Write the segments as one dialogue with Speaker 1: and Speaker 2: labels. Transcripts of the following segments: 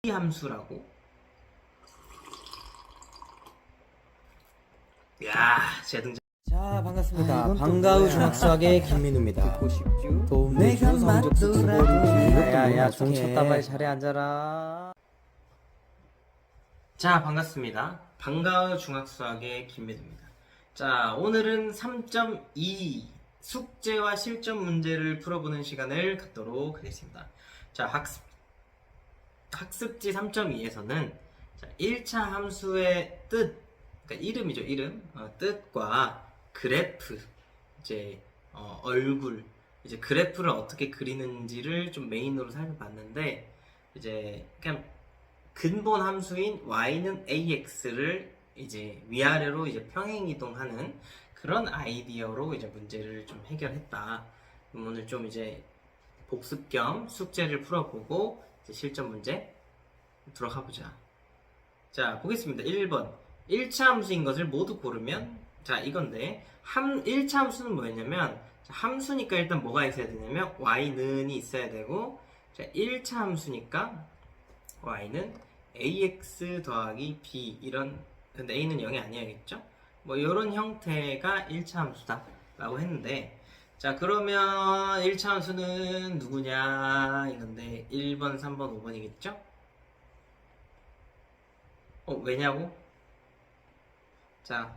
Speaker 1: 함수라고. 야, 제 등장.
Speaker 2: 자, 반갑습니다.
Speaker 3: 이건 또
Speaker 2: 방과후
Speaker 3: 뭐야?
Speaker 2: 중학수학의 김민우입니다.
Speaker 3: 듣고 싶죠?
Speaker 2: 도움
Speaker 3: 내가
Speaker 2: 내주 성적 수치고
Speaker 3: 맞더라도
Speaker 2: 야야 종
Speaker 3: 어떡해.
Speaker 2: 쳤다 빨리 자리에 앉아라.
Speaker 1: 자, 반갑습니다. 방과후 중학수학의 김민우입니다. 자, 오늘은 3.2 숙제와 실전 문제를 풀어보는 시간을 갖도록 하겠습니다. 자, 학습지 3.2에서는 1차 함수의 뜻, 그러니까 이름이죠, 이름. 뜻과 그래프, 이제 얼굴, 이제 그래프를 어떻게 그리는지를 좀 메인으로 살펴봤는데, 이제 그냥 근본 함수인 y는 ax를 이제 위아래로 이제 평행 이동하는 그런 아이디어로 이제 문제를 좀 해결했다. 그럼 오늘 좀 이제 복습 겸 숙제를 풀어보고 이제 실전 문제 들어가 보자. 자, 보겠습니다. 1번. 1차 함수인 것을 모두 고르면, 자, 이건데 1차 함수는 뭐였냐면, 자, 함수니까 일단 뭐가 있어야 되냐면 y는이 있어야 되고, 자, 1차 함수니까 y는 ax 더하기 b, 이런, 근데 a는 0이 아니어야겠죠? 뭐 이런 형태가 1차 함수다 라고 했는데, 자, 그러면 1차 함수는 누구냐 이건데 1번, 3번, 5번이겠죠? 왜냐고? 자,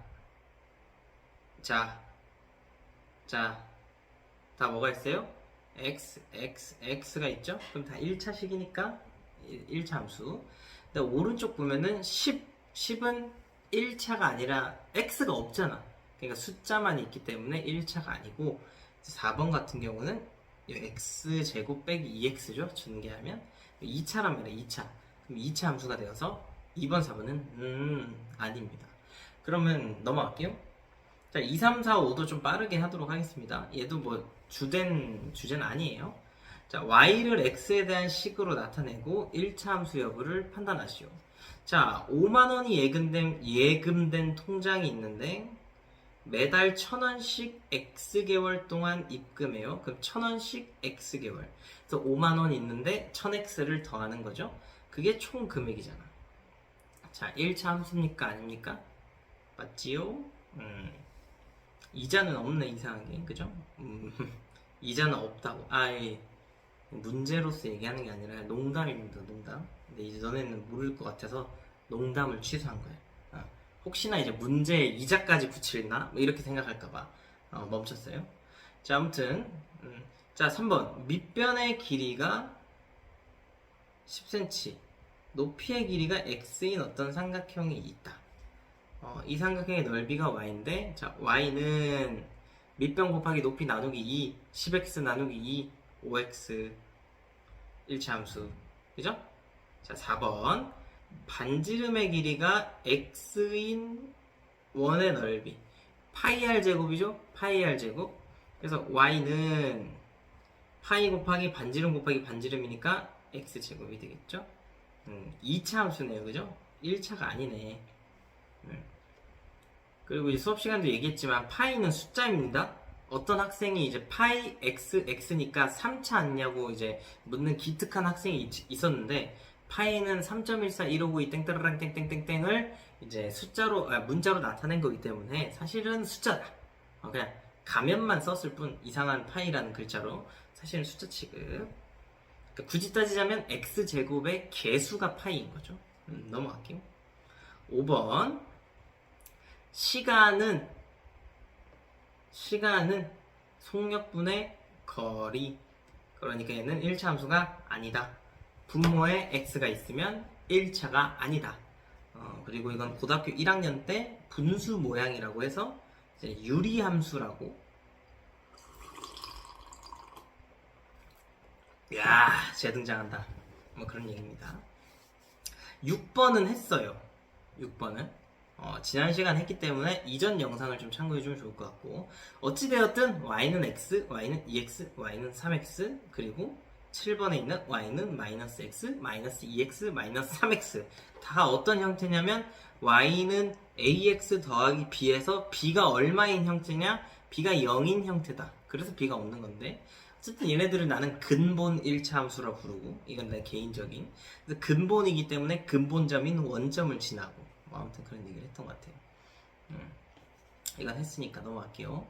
Speaker 1: 다 뭐가 있어요? x가 있죠? 그럼 다 1차식이니까 1차 함수. 근데 오른쪽 보면은 10은 1차가 아니라 x가 없잖아. 그러니까 숫자만 있기 때문에 1차가 아니고, 4번 같은 경우는 x제곱 빼기 2x죠. 전개하면 2차랍니다. 2차. 그럼 2차 함수가 되어서 2번, 4번은 아닙니다. 그러면 넘어갈게요. 자, 2, 3, 4, 5도 좀 빠르게 하도록 하겠습니다. 얘도 뭐 주제는 아니에요. 자, y를 x에 대한 식으로 나타내고 1차 함수 여부를 판단하시오. 자, 5만원이 예금된 통장이 있는데 매달 1,000원씩 X개월 동안 입금해요. 그럼 1,000원씩 X개월. 그래서 5만원 있는데 1000X를 더하는 거죠. 그게 총 금액이잖아. 자, 1차 함수입니까? 아닙니까? 맞지요? 이자는 없네, 이상하게. 그죠? 이자는 없다고. 문제로서 얘기하는 게 아니라 농담입니다, 농담. 근데 이제 너네는 모를 것 같아서 농담을 취소한 거예요. 혹시나 이제 문제에 이자까지 붙일나? 뭐 이렇게 생각할까봐 멈췄어요. 자, 아무튼 자, 3번. 밑변의 길이가 10cm, 높이의 길이가 x인 어떤 삼각형이 있다. 이 삼각형의 넓이가 y인데, 자, y는 밑변 곱하기 높이 나누기 2, 10x 나누기 2, 5x 1차 함수. 그죠? 자, 4번. 반지름의 길이가 x인 원의 넓이 파이 r 제곱이죠? 파이 r 제곱. 그래서 y는 파이 곱하기 반지름 곱하기 반지름이니까 x 제곱이 되겠죠? 2차 함수네요. 그죠? 1차가 아니네. 그리고 이 수업 시간도 얘기했지만 파이는 숫자입니다. 어떤 학생이 이제 파이 x니까 3차 아니냐고 이제 묻는 기특한 학생이 있었는데, 파이는 3.14152 땡따라랑 땡땡땡땡을 이제 문자로 나타낸 거기 때문에 사실은 숫자다. 그냥 가면만 썼을 뿐, 이상한 파이라는 글자로 사실은 숫자 취급. 그러니까 굳이 따지자면 x제곱의 개수가 파이인 거죠. 넘어갈게요. 5번. 시간은 속력분의 거리. 그러니까 얘는 1차 함수가 아니다. 분모에 x가 있으면 1차가 아니다. 그리고 이건 고등학교 1학년 때 분수 모양이라고 해서 이제 유리함수라고. 야, 재등장한다. 뭐 그런 얘기입니다. 6번은 했어요. 6번은 지난 시간 했기 때문에 이전 영상을 좀 참고해주면 좋을 것 같고, 어찌되었든 y는 x, y는 2x, y는 3x, 그리고 7번에 있는 y는 마이너스 x, 마이너스 2x, 마이너스 3x 다 어떤 형태냐면 y는 ax 더하기 b에서 b가 얼마인 형태냐? b가 0인 형태다. 그래서 b가 없는 건데, 어쨌든 얘네들은 나는 근본 1차 함수라 부르고, 이건 내 개인적인. 그래서 근본이기 때문에 근본점인 원점을 지나고, 뭐 아무튼 그런 얘기를 했던 것 같아요. 이건 했으니까 넘어갈게요.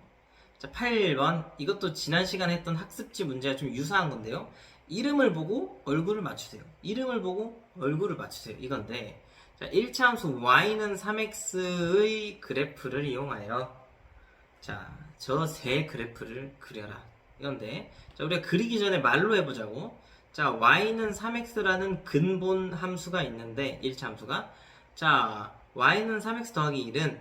Speaker 1: 자, 8번. 이것도 지난 시간에 했던 학습지 문제와 좀 유사한 건데요. 이름을 보고 얼굴을 맞추세요. 이름을 보고 얼굴을 맞추세요. 이건데, 자, 1차 함수 y는 3x의 그래프를 이용하여, 자, 저 세 그래프를 그려라. 이건데, 자, 우리가 그리기 전에 말로 해보자고. 자, y는 3x라는 근본 함수가 있는데, 1차 함수가. 자, y는 3x 더하기 1은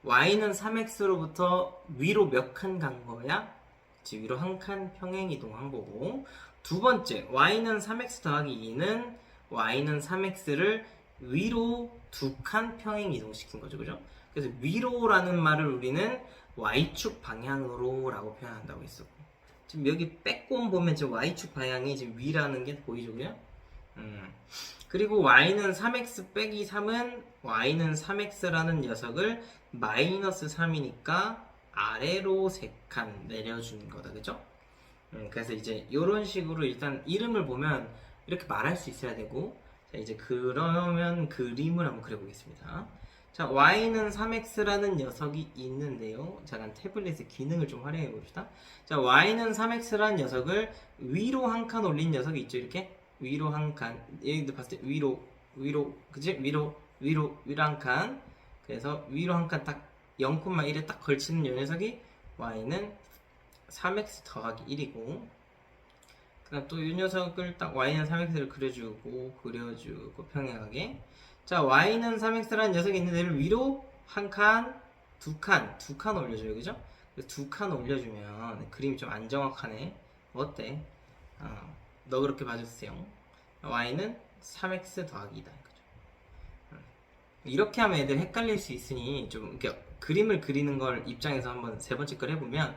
Speaker 1: y는 3x로부터 위로 몇 칸 간 거야? 그치, 위로 한 칸 평행 이동한 거고. 두 번째, y는 3x 더하기 2는 y는 3x를 위로 두 칸 평행 이동시킨 거죠. 그죠? 그래서 위로라는 말을 우리는 y축 방향으로 라고 표현한다고 했었고. 지금 여기 빼꼼 보면 지금 y축 방향이 지금 위라는 게 보이죠. 그죠? 그리고 y는 3x 빼기 3은 y는 3x라는 녀석을 마이너스 3이니까 아래로 3칸 내려주는 거다. 그죠? 그래서 이제 이런 식으로 일단 이름을 보면 이렇게 말할 수 있어야 되고, 자, 이제 그러면 그림을 한번 그려보겠습니다. 자, y는 3x라는 녀석이 있는데요. 잠깐 태블릿의 기능을 좀 활용해 봅시다. 자, y는 3x라는 녀석을 위로 한 칸 올린 녀석이 있죠. 이렇게 위로 한 칸. 얘들 봤을 때 위로, 그치? 위로 한 칸. 그래서 위로 한 칸 딱 0,1에 딱 걸치는 이 녀석이 y는 3x 더하기 1이고, 그다음 또 이 녀석을 딱 y는 3x를 그려주고 평행하게. 자, y는 3x라는 녀석이 있는데 얘를 위로 한 칸, 두 칸 올려줘요. 그죠? 두 칸 올려주면 그림이 좀 안 정확하네. 어때? 너 그렇게 봐주세요. y는 3x 더하기 2다. 이렇게 하면 애들 헷갈릴 수 있으니 좀 이렇게 그림을 그리는 걸 입장에서 한번 세 번째 걸 해보면,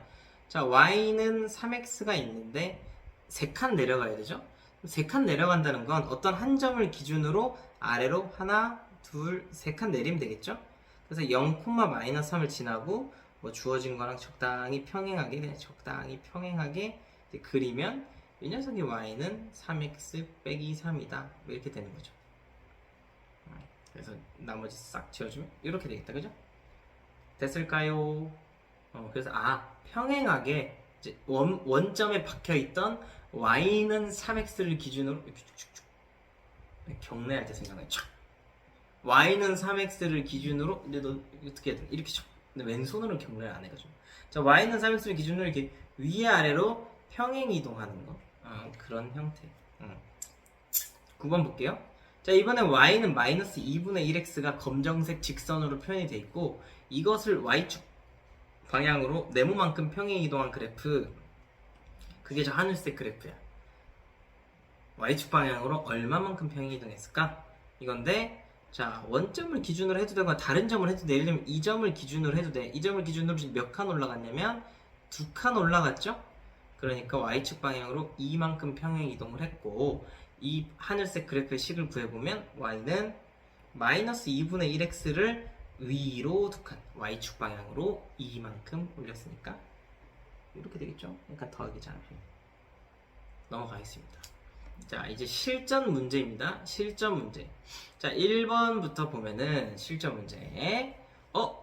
Speaker 1: 자, y는 3x가 있는데 3칸 내려가야 되죠? 3칸 내려간다는 건 어떤 한 점을 기준으로 아래로 하나, 둘, 3칸 내리면 되겠죠? 그래서 0,-3을 지나고 뭐 주어진 거랑 적당히 평행하게 이제 그리면 이 녀석의 y는 3x 빼기 3이다. 이렇게 되는 거죠. 그래서 나머지 싹 지워주면 이렇게 되겠다. 그죠? 됐을까요? 그래서 평행하게 이제 원점에 박혀있던 y는 3x를 기준으로 이렇게 쭉쭉쭉 경례할 때 생각나요. y는 3x를 기준으로, 근데 너 어떻게 해야 돼? 이렇게 근데 왼손으로는 경례를 안 해가지고. 자, y는 3x를 기준으로 이렇게 위아래로 평행 이동하는 거. 그런 형태. 9번 볼게요. 자, 이번엔 y는 마이너스 2분의 1x가 검정색 직선으로 표현이 되어 있고, 이것을 y축 방향으로 네모만큼 평행 이동한 그래프, 그게 저 하늘색 그래프야. y축 방향으로 얼마만큼 평행 이동했을까? 이건데, 자, 원점을 기준으로 해도 되고 다른 점을 해도 돼. 예를 들면 이 점을 기준으로 해도 돼. 이 점을 기준으로 지금 몇 칸 올라갔냐면 2칸 올라갔죠? 그러니까 y축 방향으로 이만큼 평행 이동을 했고, 이 하늘색 그래프의 식을 구해보면 y는 마이너스 2분의 1x를 위로 2칸, y축 방향으로 이만큼 올렸으니까 이렇게 되겠죠? 그러니까 더하기 잘 넘어가겠습니다. 자, 이제 실전 문제입니다. 실전 문제. 자, 1번부터 보면은 실전 문제.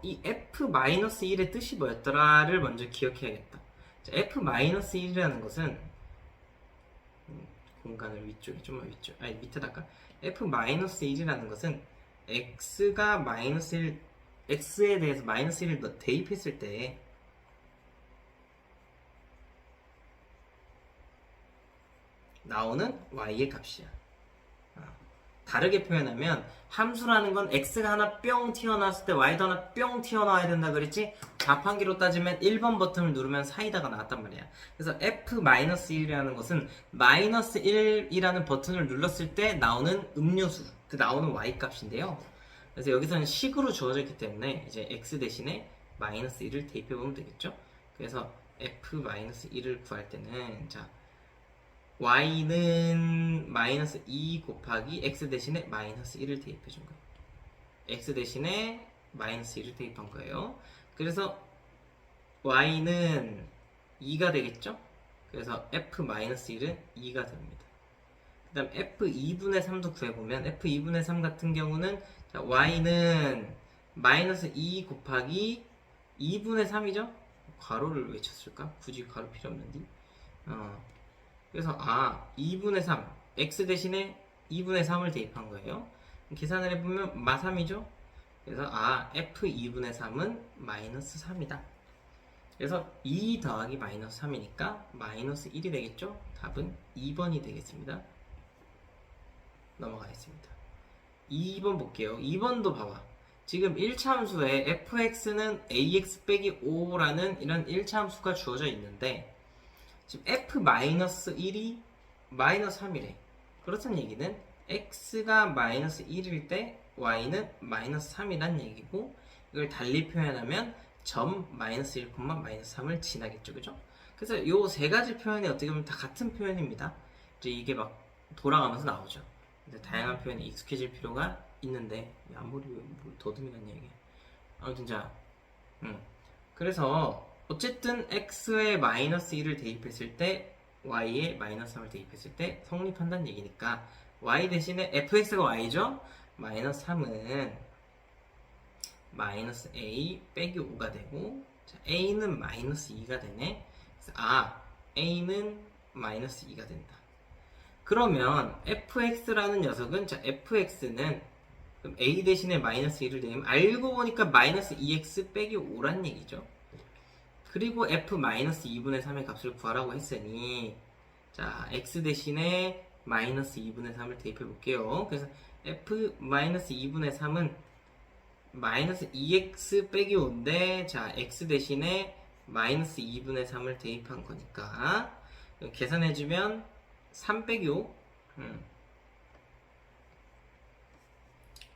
Speaker 1: 이 f-1의 뜻이 뭐였더라를 먼저 기억해야겠다. 자, f-1이라는 것은 공간을 위쪽에 좀만 위쪽, 밑에다 할까? f-1이라는 것은 x가 마이너스 1, x에 대해서 마이너스 1을 대입했을 때 나오는 y의 값이야. 다르게 표현하면 함수라는 건 x가 하나 뿅 튀어나왔을 때 y도 하나 뿅 튀어나와야 된다 그랬지? 자판기로 따지면 1번 버튼을 누르면 사이다가 나왔단 말이야. 그래서 f-1이라는 것은 마이너스 1이라는 버튼을 눌렀을 때 나오는 음료수, 그 나오는 y 값인데요. 그래서 여기서는 식으로 주어져 있기 때문에 이제 x 대신에 마이너스 1을 대입해보면 되겠죠? 그래서 f-1을 구할 때는, 자, y는 마이너스 2 곱하기 x 대신에 마이너스 1을 대입해 준 거예요. x 대신에 마이너스 1을 대입한 거예요. 그래서 y는 2가 되겠죠? 그래서 f-1은 2가 됩니다. 그 다음 f2분의 3도 구해보면 f2분의 3 같은 경우는 자, y는 마이너스 2 곱하기 2분의 3이죠? 괄호를 왜 쳤을까? 굳이 괄호 필요 없는데. 그래서 2분의 3 x 대신에 2분의 3을 대입한 거예요. 계산을 해보면 마3이죠? 그래서 f2분의 3은 마이너스 3이다. 그래서 2 더하기 마이너스 3이니까 마이너스 1이 되겠죠? 답은 2번이 되겠습니다. 넘어가겠습니다. 2번 볼게요. 2번도 봐봐. 지금 1차 함수에 fx는 ax 빼기 5라는 이런 1차 함수가 주어져 있는데 지금 f-1이 마이너스 3이래. 그렇다는 얘기는 x가 마이너스 1일 때 y는 마이너스 3이란 얘기고 이걸 달리 표현하면 점 마이너스 1, 마이너스 3을 지나겠죠. 그죠? 그래서 요 세 가지 표현이 어떻게 보면 다 같은 표현입니다. 이제 이게 막 돌아가면서 나오죠. 근데 다양한 표현에 익숙해질 필요가 있는데 앞머리 왜 더듬이 같냐 이게. 아무튼 자 그래서 어쨌든 x에 마이너스 1을 대입했을 때 y에 마이너스 3을 대입했을 때 성립한다는 얘기니까 y 대신에 fx가 y죠? 마이너스 3은 마이너스 a 빼기 5가 되고 자, a는 마이너스 2가 되네. 그래서 a는 마이너스 2가 된다. 그러면 fx라는 녀석은 자 fx는 그럼 a 대신에 마이너스 1을 대면 알고 보니까 마이너스 2x 빼기 5란 얘기죠. 그리고 f-2분의 3의 값을 구하라고 했으니 자 x 대신에 마이너스 2분의 3을 대입해 볼게요. 그래서 f-2분의 3은 마이너스 2x 빼기 5인데 자 x 대신에 마이너스 2분의 3을 대입한 거니까 계산해주면 3 빼기 5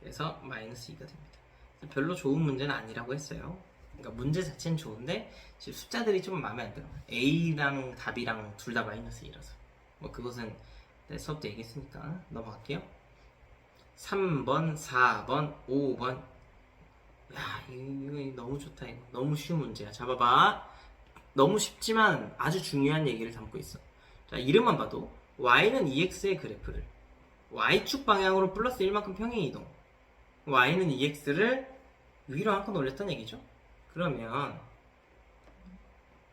Speaker 1: 그래서 마이너스 2가 됩니다. 별로 좋은 문제는 아니라고 했어요. 그러니까 문제 자체는 좋은데 지금 숫자들이 좀 마음에 안 들어. A랑 답이랑 둘 다 마이너스 2라서 뭐 그것은 수업 때 얘기했으니까 넘어갈게요. 3번, 4번, 5번 야 이거 너무 좋다. 이거 너무 쉬운 문제야. 잡아봐. 너무 쉽지만 아주 중요한 얘기를 담고 있어. 자 이름만 봐도 y는 2x의 그래프를 y축 방향으로 플러스 1만큼 평행 이동 y는 2x를 위로 한 칸 올렸다는 얘기죠. 그러면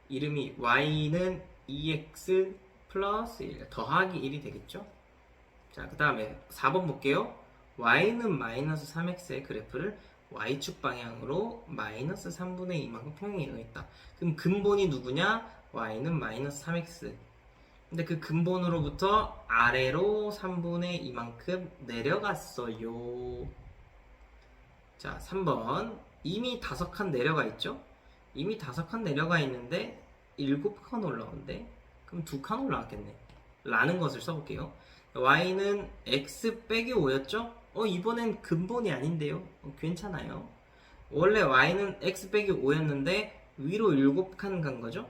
Speaker 1: 이름이 y는 2x 플러스 1 더하기 1이 되겠죠. 자 그 다음에 4번 볼게요. y는 마이너스 3x의 그래프를 y축 방향으로 마이너스 3분의 2만큼 평행 이동했다. 그럼 근본이 누구냐? y는 마이너스 3x 근데 그 근본으로부터 아래로 3분의 2만큼 내려갔어요. 자 3번 이미 5칸 내려가 있죠? 이미 5칸 내려가 있는데 7칸 올라온대. 그럼 2칸 올라왔겠네 라는 것을 써볼게요. y는 x 빼기 5였죠? 이번엔 근본이 아닌데요? 괜찮아요. 원래 y는 x 빼기 5였는데 위로 7칸 간 거죠?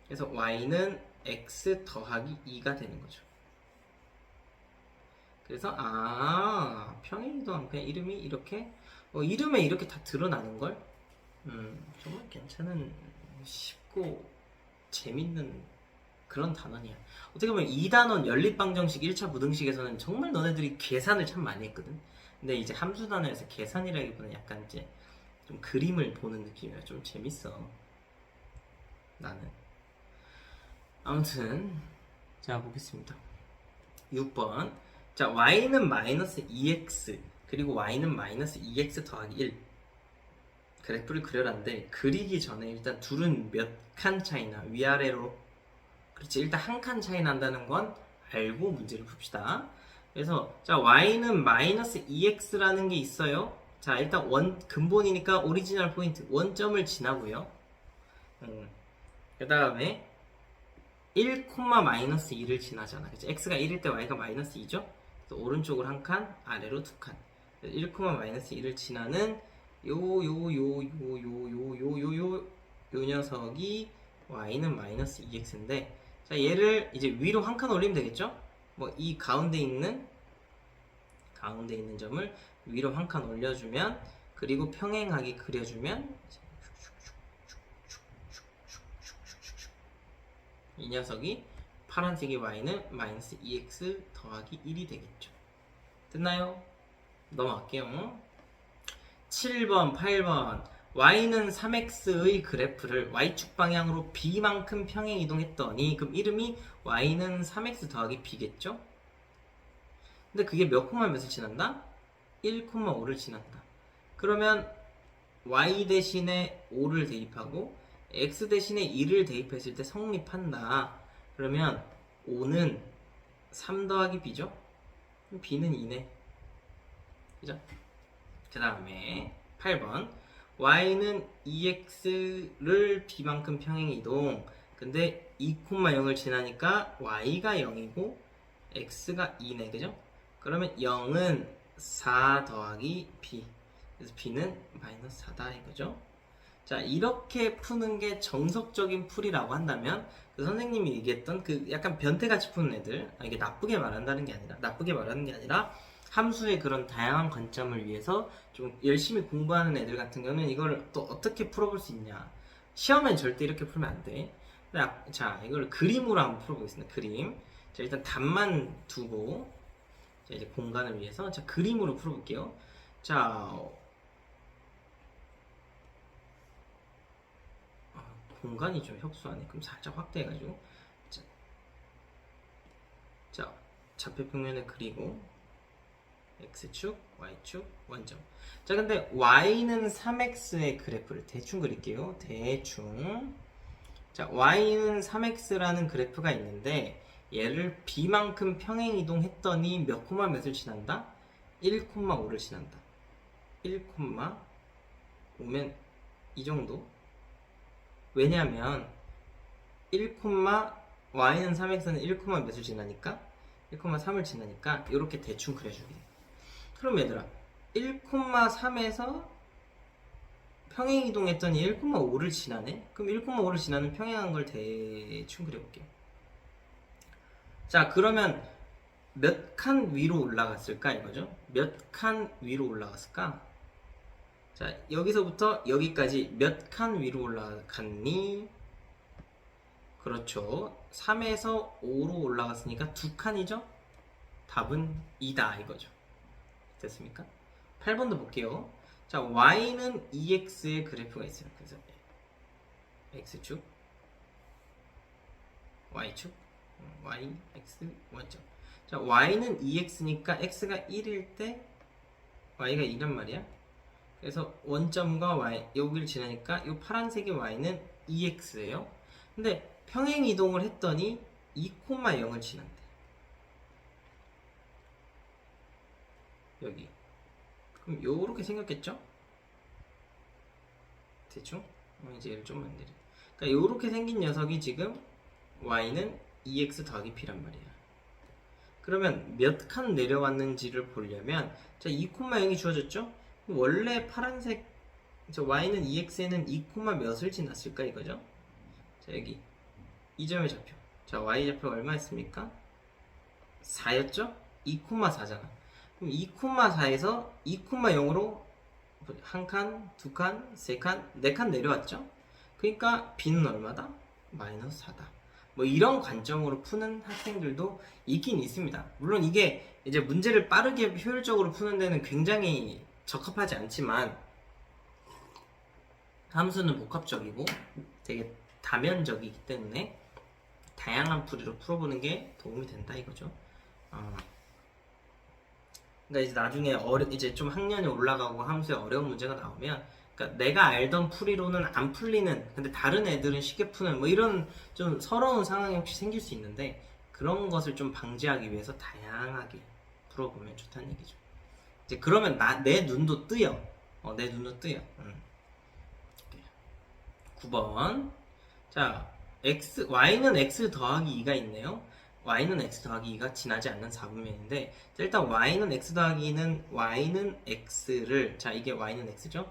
Speaker 1: 그래서 y는 x 더하기 2가 되는 거죠. 그래서 평행이동하면 그냥 이름이 이렇게 이름에 이렇게 다 드러나는걸? 정말 괜찮은 쉽고 재밌는 그런 단원이야. 어떻게 보면 2단원 연립방정식 1차 부등식에서는 정말 너네들이 계산을 참 많이 했거든. 근데 이제 함수 단원에서 계산이라기보다는 약간 이제 좀 그림을 보는 느낌이라 좀 재밌어 나는. 아무튼 자 보겠습니다. 6번 자 y는 마이너스 2x 그리고 y는 마이너스 2x 더하기 1 그래프를 그려라는데 그리기 전에 일단 둘은 몇 칸 차이나 위아래로 그렇지 일단 한 칸 차이 난다는 건 알고 문제를 풉시다. 그래서 자 y는 마이너스 2x라는 게 있어요. 자 일단 근본이니까 오리지널 포인트 원점을 지나고요. 그 다음에 1, 마이너스 2를 지나잖아. 그치? x가 1일 때 y가 마이너스 2죠? 그래서 오른쪽으로 한 칸, 아래로 두 칸. 1, 마이너스 2를 지나는 요 녀석이 y는 마이너스 2x인데 자 얘를 이제 위로 한 칸 올리면 되겠죠? 뭐 이 가운데 있는 점을 위로 한 칸 올려주면 그리고 평행하게 그려주면 이 녀석이 파란색의 y는 마이너스 2x 더하기 1이 되겠죠. 됐나요? 넘어갈게요. 7번, 8번. y는 3x의 그래프를 y축 방향으로 b만큼 평행 이동했더니 그럼 이름이 y는 3x 더하기 b겠죠? 근데 그게 몇 콤마 몇을 지난다? 1,5를 지난다. 그러면 y 대신에 5를 대입하고 x 대신에 2를 대입했을 때 성립한다. 그러면 5는 3 더하기 b죠? 그럼 b는 2네. 그죠? 그 다음에 8번 y는 2x를 b만큼 평행 이동. 근데 2,0을 지나니까 y가 0이고 x가 2네. 그죠? 그러면 0은 4 더하기 b. 그래서 b는 마이너스 4다 이거죠. 자, 이렇게 푸는 게 정석적인 풀이라고 한다면 그 선생님이 얘기했던 그 약간 변태같이 푸는 애들, 이게 나쁘게 말하는 게 아니라 함수의 그런 다양한 관점을 위해서 좀 열심히 공부하는 애들 같은 경우는 이걸 또 어떻게 풀어볼 수 있냐. 시험엔 절대 이렇게 풀면 안 돼. 자, 이걸 그림으로 한번 풀어보겠습니다. 그림. 자, 일단 답만 두고 자, 이제 공간을 위해서 자, 그림으로 풀어볼게요. 자, 공간이 좀 협소하네. 그럼 살짝 확대해가지고 자, 좌표평면을 그리고 x축, y축, 원점. 자, 근데 y는 3x의 그래프를 대충 그릴게요. 대충. 자, y는 3x라는 그래프가 있는데 얘를 b만큼 평행 이동했더니 몇 콤마 몇을 지난다? 1,5를 지난다. 1,5면 이 정도? 왜냐하면 1, y는 3x는 1, 몇을 지나니까 1,3을 지나니까 이렇게 대충 그려주게 돼. 그럼 얘들아 1,3에서 평행 이동했더니 1,5를 지나네? 그럼 1,5를 지나는 평행한 걸 대충 그려볼게요. 자, 그러면 몇 칸 위로 올라갔을까 이거죠? 몇 칸 위로 올라갔을까? 자, 여기서부터 여기까지 몇 칸 위로 올라갔니? 그렇죠. 3에서 5로 올라갔으니까 2칸이죠? 답은 2다 이거죠. 됐습니까? 8번도 볼게요. 자, y는 2x의 그래프가 있어요. 그래서 x축, y축, y, x, 원점. 자, y는 2x니까 x가 1일 때 y가 2란 말이야. 그래서 원점과 y 여기를 지나니까 이 파란색의 y는 2x예요. 근데 평행 이동을 했더니 2,0을 지난대. 여기. 그럼 요렇게 생겼겠죠? 대충? 이제 얘를 좀만 내려. 그러니까 요렇게 생긴 녀석이 지금 y는 2x 더하기 p란 말이야. 그러면 몇 칸 내려왔는지를 보려면 자, 2,0이 주어졌죠? 원래 파란색 저 y는 2x에는 2, 몇을 지났을까 이거죠? 자, 여기 이 점의 좌표. 자, y 좌표가 얼마였습니까? 4였죠? 2,4잖아. 그럼 2,4에서 2,0으로 한 칸, 두 칸, 세 칸, 네 칸 내려왔죠? 그러니까 b는 얼마다? 마이너스 4다. 뭐 이런 관점으로 푸는 학생들도 있긴 있습니다. 물론 이게 이제 문제를 빠르게 효율적으로 푸는 데는 굉장히 적합하지 않지만 함수는 복합적이고 되게 다면적이기 때문에 다양한 풀이로 풀어보는 게 도움이 된다 이거죠. 그러니까 이제 나중에 이제 좀 학년이 올라가고 함수에 어려운 문제가 나오면, 그러니까 내가 알던 풀이로는 안 풀리는, 근데 다른 애들은 쉽게 푸는 뭐 이런 좀 서러운 상황이 혹시 생길 수 있는데 그런 것을 좀 방지하기 위해서 다양하게 풀어보면 좋다는 얘기죠. 이제 그러면 내 눈도 뜨여. 내 눈도 뜨여. 9번. 자, y는 x 더하기 2가 있네요. y는 x 더하기 2가 지나지 않는 4분면인데 일단 y는 x 더하기 2는 y는 x를, 자, 이게 y는 x죠?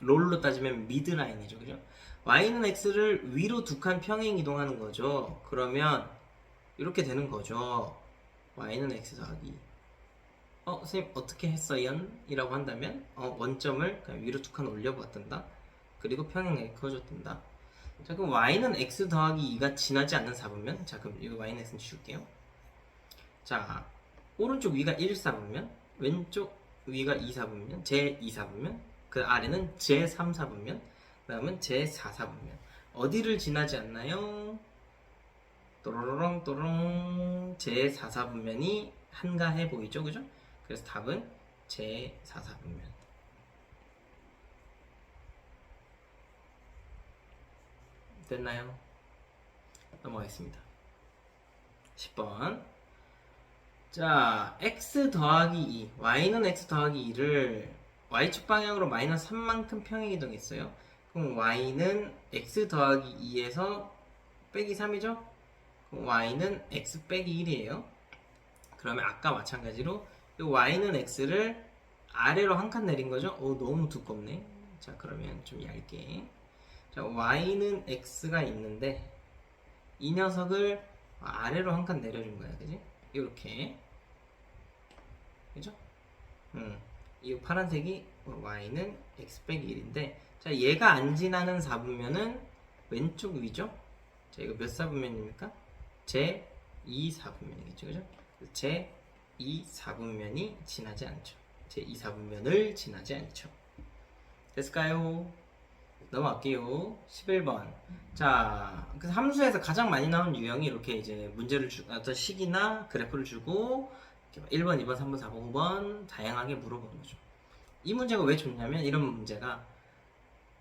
Speaker 1: 롤로 따지면 미드라인이죠. 그죠? y는 x를 위로 두 칸 평행 이동하는 거죠. 그러면 이렇게 되는 거죠. y는 x 더하기 2. 선생님 어떻게 했어요? 이라고 한다면 원점을 그냥 위로 두 칸 올려보았단다. 그리고 평행하게 그어줬단다. 자, 그럼 y는 x 더하기 2가 지나지 않는 4분면, 자, 그럼 이거 y는 x는 지울게요. 자, 오른쪽 위가 1 4분면, 왼쪽 위가 2 4분면, 제 2 4분면, 그 아래는 제 3 4분면, 그 다음은 제 4 4분면. 어디를 지나지 않나요? 또로롱 또롱 제 4 4분면이 한가해 보이죠, 그죠? 그래서 답은 제 4 4분면. 됐나요? 넘어가겠습니다. 10번. 자, x 더하기 2, y는 x 더하기 2를 y축 방향으로 마이너스 3만큼 평행 이동했어요. 그럼 y는 x 더하기 2에서 빼기 3이죠? 그럼 y는 x 빼기 1이에요. 그러면 아까 마찬가지로 이 y는 x를 아래로 한 칸 내린 거죠? 오, 너무 두껍네. 자, 그러면 좀 얇게. 자, y는 x가 있는데 이 녀석을 아래로 한 칸 내려준 거야, 그지? 이렇게, 그죠? 이 파란색이 y는 x 빼기 1인데, 자, 얘가 안 지나는 4분면은 왼쪽 위죠? 자, 이거 몇 4분면입니까? 제 2 4분면이겠죠, 그죠? 제 2 4분면이 지나지 않죠. 제 2 4분면을 지나지 않죠. 됐을까요? 넘어갈게요. 11번. 자, 그래서 함수에서 가장 많이 나오는 유형이 이렇게 이제 문제를 어떤 식이나 그래프를 주고 1번, 2번, 3번, 4번, 5번 다양하게 물어보는 거죠. 이 문제가 왜 좋냐면 이런 문제가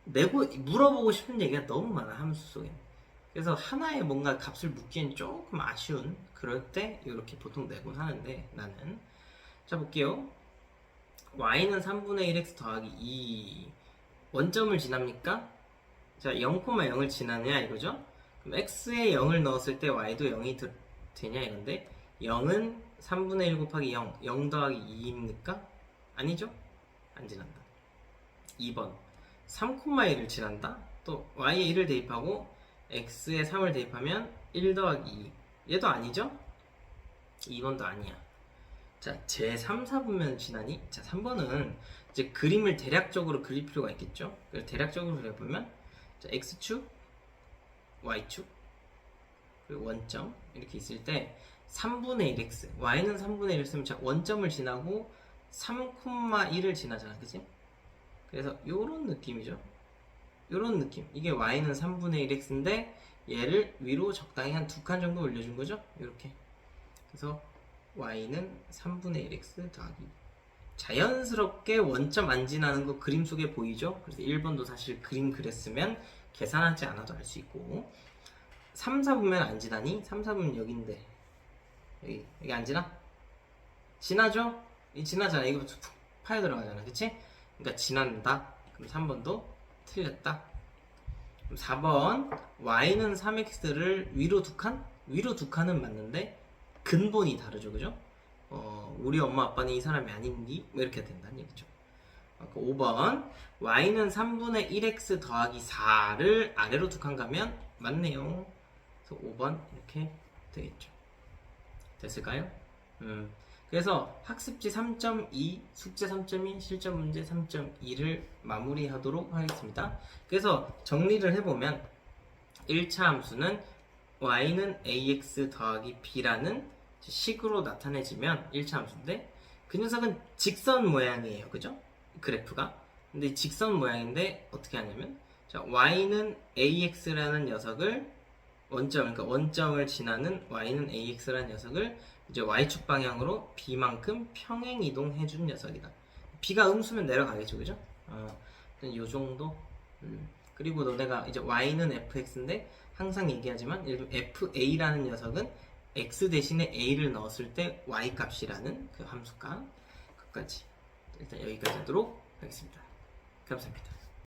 Speaker 1: 물어보고 싶은 얘기가 너무 많아, 함수 속에. 그래서 하나의 뭔가 값을 묻기엔 조금 아쉬운 그럴 때 이렇게 보통 내곤 하는데 나는 자 볼게요. y는 3분의 1x 더하기 2 원점을 지납니까? 자, 0,0을 지나냐 이거죠? 그럼 x에 0을 넣었을 때 y도 0이 되냐 이건데 0은 3분의 1 곱하기 0, 0 더하기 2입니까? 아니죠? 안 지난다. 2번 3,1을 지난다? 또 y에 1을 대입하고 x에 3을 대입하면 1 더하기 2 얘도 아니죠? 2번도 아니야. 자, 제 3, 4분면 지나니? 자, 3번은 이제 그림을 대략적으로 그릴 필요가 있겠죠? 그래서 대략적으로 그려보면 자, x축, y축, 그리고 원점 이렇게 있을 때 3분의 1x, y는 3분의 1을 쓰면 자, 원점을 지나고 3,1을 지나잖아, 그치? 그래서 요런 느낌이죠. 요런 느낌. 이게 y는 3분의 1x인데 얘를 위로 적당히 한 2칸 정도 올려준 거죠? 이렇게. 그래서 y는 3분의 1x 더하기 자연스럽게 원점 안 지나는 거 그림 속에 보이죠? 그래서 1번도 사실 그림 그렸으면 계산하지 않아도 알 수 있고 3, 4분면 안 지나니? 3, 4분면 여기인데 여기 안 지나? 지나죠? 지나잖아. 이거 푹 파여 들어가잖아, 그치? 그러니까 지난다. 그럼 3번도 틀렸다. 그럼 4번 y는 3x를 위로 2칸? 위로 2칸은 맞는데 근본이 다르죠, 그죠? 우리 엄마 아빠는 이 사람이 아닌디? 뭐 이렇게 된다는 얘기죠. 5번 y는 3분의 1x 더하기 4를 아래로 2칸 가면 맞네요. 그래서 5번 이렇게 되겠죠. 됐을까요? 그래서 학습지 3.2, 숙제 3.2, 실전 문제 3.2를 마무리하도록 하겠습니다. 그래서 정리를 해보면 1차 함수는 y는 ax 더하기 b라는 식으로 나타내지면 1차 함수인데 그 녀석은 직선 모양이에요, 그죠? 그래프가. 근데 이 직선 모양인데 어떻게 하냐면 자, y는 ax라는 녀석을 그러니까 원점을 지나는 y는 ax라는 녀석을 이제 y축 방향으로 b만큼 평행 이동해 준 녀석이다. b가 음수면 내려가겠죠, 그죠? 요 정도. 그리고 너네가 이제 y는 fx인데 항상 얘기하지만 fa라는 녀석은 x 대신에 a를 넣었을 때 y 값이라는 그 함수값. 끝까지 일단 여기까지 하도록 하겠습니다. 감사합니다.